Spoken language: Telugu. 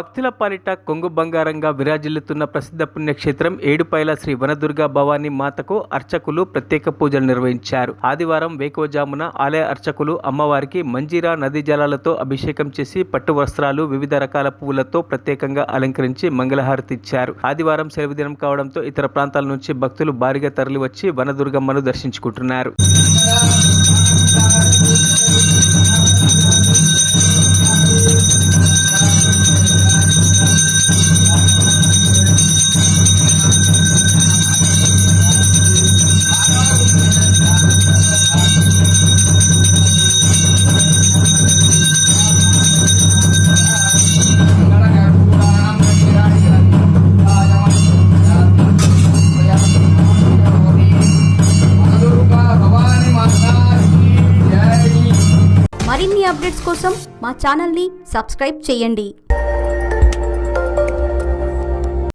భక్తుల పాలిట కొంగు బంగారంగా విరాజిల్లుతున్న ప్రసిద్ధ పుణ్యక్షేత్రం ఏడుపాయల శ్రీ వనదుర్గా భవానీ మాతకు అర్చకులు ప్రత్యేక పూజలు నిర్వహించారు. ఆదివారం వేకువజామున ఆలయ అర్చకులు అమ్మవారికి మంజీరా నదీ జలాలతో అభిషేకం చేసి పట్టు వస్త్రాలు, వివిధ రకాల పువ్వులతో ప్రత్యేకంగా అలంకరించి మంగళహారతి ఇచ్చారు. ఆదివారం సెలవు దినం కావడంతో ఇతర ప్రాంతాల నుంచి భక్తులు భారీగా తరలివచ్చి వనదుర్గమ్మను దర్శించుకుంటున్నారు. మరిన్ని అప్డేట్స్ కోసం మా ఛానల్ని సబ్స్క్రైబ్ చేయండి.